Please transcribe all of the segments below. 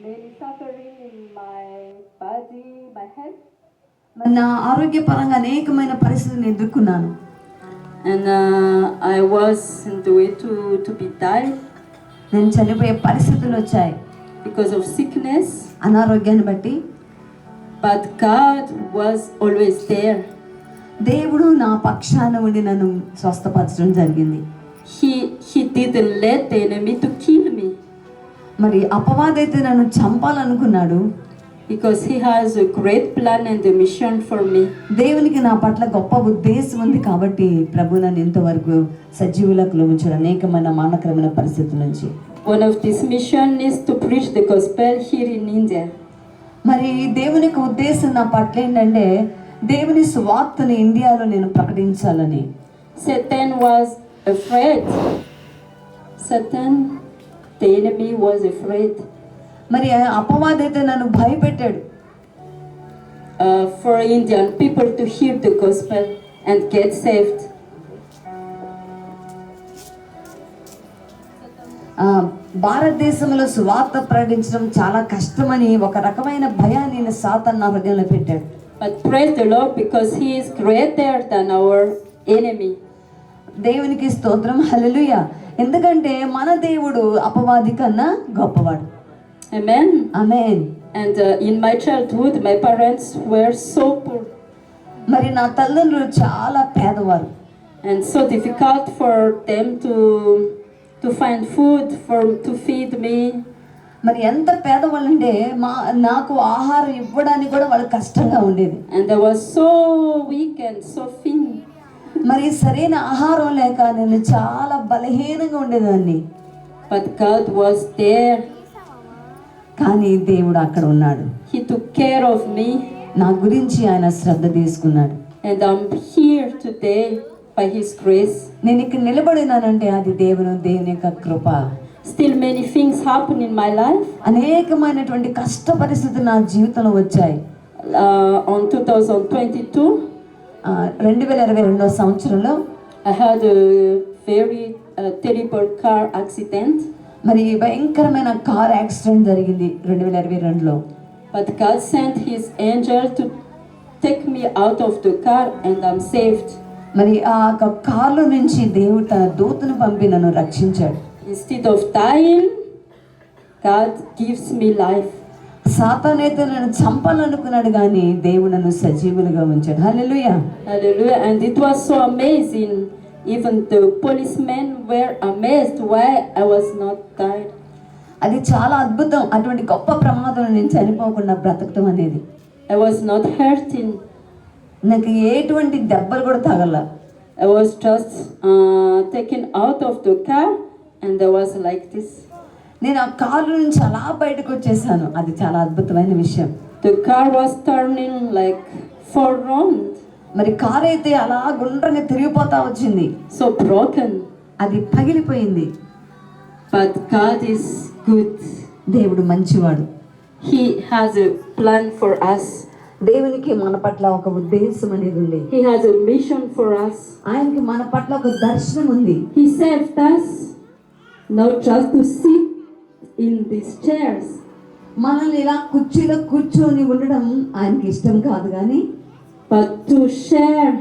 many suffering in my body, my health. నా ఆరోగ్యపరంగా అనేకమైన పరిస్థితులను ఎదుర్కొన్నాను. And I was in the way to be died. నేను చనిపోయే పరిస్థితులు వచ్చాయి because of sickness. అనారోగ్యాన్ని బట్టి. But God was always there. దేవుడు నా పక్షాన ఉండి నన్ను స్వస్థపరచడం జరిగింది. He didn't let the enemy to kill me. మరి అపవాదైతే నన్ను చంపాలనుకున్నాడు. Because he has a great plan and a mission for me. దేవునికి నా పట్ల గొప్ప ఉద్దేశం ఉంది కాబట్టి ప్రభు నన్ను ఇంతవరకు సజీవులకు ఉంచాడు అనేకమైన మానకరమైన పరిస్థితుల నుంచి. One of this mission is to preach the gospel here in India. మరి దేవుని యొక్క ఉద్దేశం నా పట్ల ఏంటంటే దేవుని సువార్తను ఇండియాలో నేను ప్రకటించాలని. Satan was afraid. Satan, the enemy was afraid. మరి అపవాదైతే నన్ను భయపెట్టాడు. For Indian people to hear the gospel and get saved. భారతదేశంలో సువార్త ప్రకటించడం చాలా కష్టమని ఒక రకమైన భయాన్ని సాతాను నా హృదయంలో పెట్టాడు. But praise the Lord because he is greater than our enemy. దేవునికి స్తోత్రం, హల్లెలూయా. ఎందుకంటే మన దేవుడు అపవాది కన్నా గొప్పవాడు. Amen. Amen. And in my childhood my parents were so poor. మరి నా తల్లిదండ్రులు చాలా పేదవారు. And so difficult for them to find food to feed me. మరి ఎంత పేదవాళ్ళంటే నాకు ఆహారం ఇవ్వడానికి కూడా వాళ్ళకి కష్టంగా ఉండేది. And I was so weak and so thin. మరి సరైన ఆహారం లేక నేను చాలా బలహీనంగా ఉండేదాన్ని. But God was there. కానీ దేవుడు అక్కడ ఉన్నాడు. He took care of me. నా గురించి ఆయన శ్రద్ధ తీసుకున్నాడు. And I'm here today by his grace. నేను ఇక్కడ నిలబడినానంటే అది దేవుని యొక్క కృప. Still many things happen in my life. అనేకమైనటువంటి కష్ట పరిస్థితులు నా జీవితంలో వచ్చాయి. On 2022 2022 సంవత్సరంలో I had a very terrible car accident. మరి భయంకరమైన కార్ యాక్సిడెంట్ జరిగింది 2022లో. But God sent his angel to take me out of the car and I'm saved. మరి ఆ కార్లో నుంచి దేవుడు తన దూతను పంపి నన్ను రక్షించాడు. Instead of dying, God gives me life. సాతానైతే నన్ను చంపాలనుకున్నాడు కానీ దేవుడు నన్ను సజీవులుగా ఉంచాడు. హల్లెలూయా. Hallelujah. And it was so amazing. Even the policemen were amazed why I was not died. అది చాలా అద్భుతం. అటువంటి గొప్ప ప్రమాదం నేను చనిపోకుండా బ్రతకటం అనేది. I was not hurting. నాకు ఎటువంటి దెబ్బలు కూడా తగల. I was just taken out of the car and I was like this. నేను ఆ కారు నుంచి అలా బయటకు వచ్చేసాను. అది చాలా అద్భుతమైన విషయం. The car was turning like 4 round. మరి కారు అయితే అలా గుండ్రంగా తిరిగిపోతా వచ్చింది. So broken. అది పగిలిపోయింది. But God is good. దేవుడు మంచివాడు. He has a plan for us. దేవునికి మన పట్ల ఒక ఉద్దేశం అనేది ఉంది. He has a mission for us. ఆయనకి మన పట్ల ఒక దర్శనం ఉంది. He saved us not just to sit in these chairs. మనల్ని ఇలా కుర్చీలో కూర్చొని ఉండడం ఆయనకి ఇష్టం కాదు కానీ but to share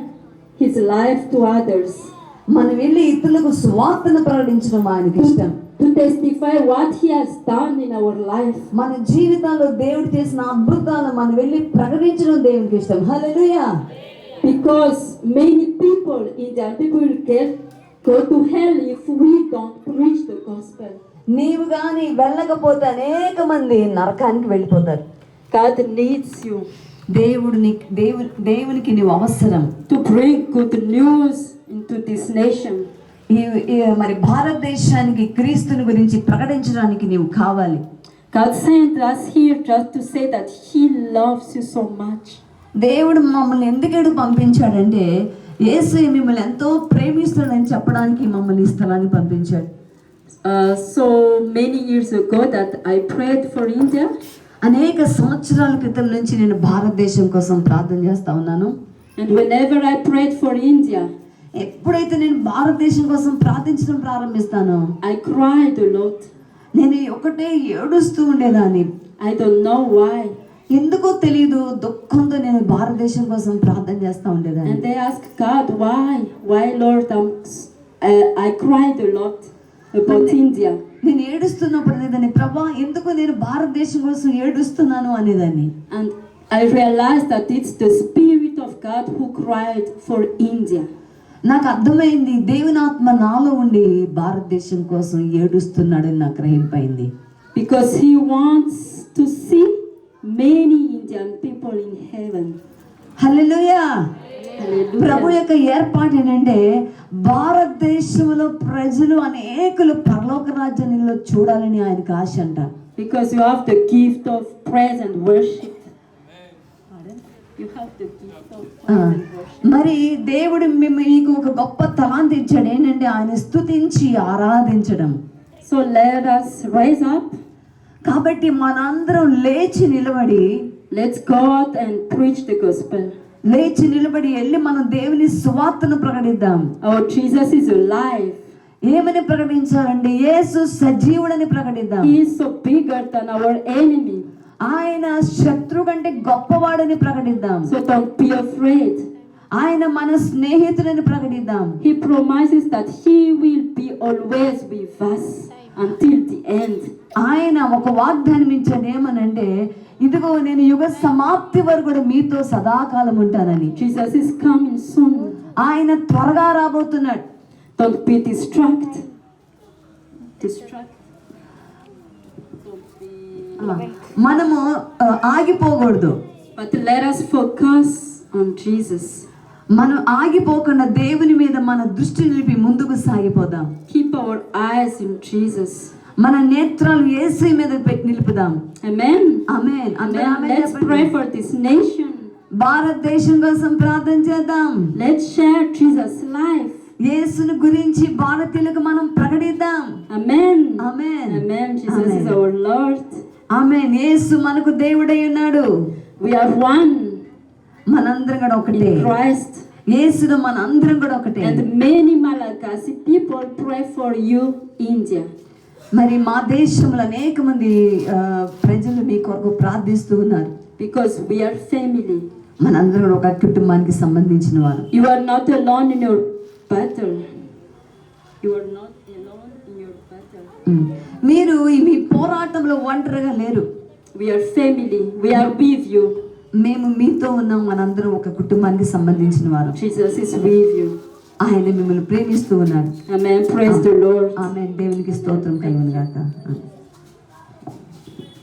his life to others. మనం వెళ్ళి ఇతరులకు సువార్తను ప్రకటించడం ఆయనకి ఇష్టం. To testify what he has done in our life. మన జీవితాల్లో దేవుడు చేసిన అద్భుతాలను మనం వెళ్ళి ప్రకటించడం దేవునికి ఇష్టం. హల్లెలూయా. Because many people, Indian people, will go to hell if we don't preach the gospel. నీవు గాని వెళ్ళకపోతే అనేక మంది నరకానికి వెళ్ళిపోతారు. God needs you. దేవునికి నీవు అవసరం. To bring good news into this nation. మరి భారతదేశానికి క్రీస్తుని గురించి ప్రకటించడానికి నీవు కావాలి. God sent us here just to say that he loves you so much. దేవుడు మమ్మల్ని ఎందుకు పంపించాడంటే యేసు మిమ్మల్ని ఎంతో ప్రేమిస్తాడని చెప్పడానికి మమ్మల్ని ఈ స్థలానికి పంపించాడు. So many years ago that I prayed for India. అనేక సంవత్సరాల క్రితం నుంచి నేను భారతదేశం కోసం ప్రార్థన చేస్తా ఉన్నాను. And whenever I prayed for India, ఎప్పుడైతే నేను భారతదేశం కోసం ప్రార్థించడం ప్రారంభిస్తానో I cried a lot. నేను ఒకటే ఏడుస్తూ ఉండేదాన్ని. I don't know why. ఎందుకో తెలియదు, దుఃఖంతో నేను భారతదేశం కోసం ప్రార్థన చేస్తా ఉండేదాన్ని. And they ask God, why Lord, I cried a lot about India. నేను ఏడుస్తున్నప్పుడు అనేదాన్ని, ప్రభా ఎందుకు నేను భారతదేశం కోసం ఏడుస్తున్నాను అనేదాన్ని. And I realized that it's the Spirit of God who cried for India. నాకు అర్థమైంది, దేవుని ఆత్మ నాలో ఉండి భారతదేశం కోసం ఏడుస్తున్నాడని నాకు గ్రహింపైంది. Because He wants to see many Indian people in heaven. Hallelujah. Hallelujah. ప్రభు యొక్క ఏర్పాటు ఏంటంటే భారతదేశంలో ప్రజలు అనేకులు పరలోక రాజ్యాన్ని చూడాలని ఆయనకు ఆశ అంట. Because you have the gift of praise and worship. You have the gift of praise and worship. మరి దేవుడు మీకు ఒక గొప్ప తలాంతి ఇచ్చాడు, ఏంటంటే ఆయన స్తుతించి ఆరాధించడం. So let us rise up. కాబట్టి మనందరం లేచి నిలబడి, Let's go out and preach the gospel. లేచి నిలబడి వెళ్ళి మనం దేవుని సువార్తను ప్రకటిద్దాం. Our Jesus is alive. ఏమని ప్రకటించాలండి? యేసు సజీవుడని ప్రకటిద్దాం. He is so bigger than our enemy. ఆయన శత్రు కంటే గొప్పవాడని ప్రకటిద్దాం. So don't be afraid. ఆయన మన స్నేహితుడని ప్రకటిద్దాం. He promises that He will be always with us until the end. ఆయన ఒక వాగ్దానం ఇచ్చాడు, ఏమనంటే ఇదిగో నేను యుగ సమాప్తి వరకు కూడా మీతో సదాకాలం ఉంటానని. Jesus is coming soon. ఆయన త్వరగా రాబోతున్నాడు. Don't be distracted. మనము ఆగిపోకూడదు. But let us focus on Jesus. మనం ఆగిపోకుండా దేవుని మీద మన దృష్టి నిలిపి ముందుకు సాగిపోదాం. Keep our eyes in Jesus. మన నేత్రాలు యేసు మీద పెట్టి నిలుపుదాం. Amen. ఆమేన్. అందరూ Amen. ఆమేన్ Let's చెప్పండి. pray for this nation. భారతదేశం కోసం ప్రార్థన చేద్దాం. Let's share Jesus' life. యేసుని గురించి భారతీయులకు మనం ప్రకటిద్దాం. Amen. Amen. Amen. Jesus is Amen. our Lord. ఆమేన్. యేసు మనకు దేవుడై ఉన్నాడు. We are one మనందరం కూడా ఒకటే. in Christ. యేసులో మనందరం కూడా ఒకటే. And many Malagasy people pray for you, India. మరి మా దేశంలో అనేక మంది ప్రజలు మీ కొరకు ప్రార్థిస్తూ ఉన్నారు. Because we are family. మనందరం కూడా ఒక కుటుంబానికి సంబంధించిన వారు. You are not alone in your battle. You are not alone in your battle. మీరు మీ పోరాటంలో ఒంటరిగా లేరు. We are family. We are with you. మేము మీతో ఉన్నాం. మనందరం ఒక కుటుంబానికి సంబంధించిన వారు. Jesus is with you. ఆయన మిమ్మల్ని ప్రేమిస్తూ ఉన్నాడు. Amen. Praise the Lord. ఆమేన్. దేవునికి స్తోత్రం కలుగును గాక.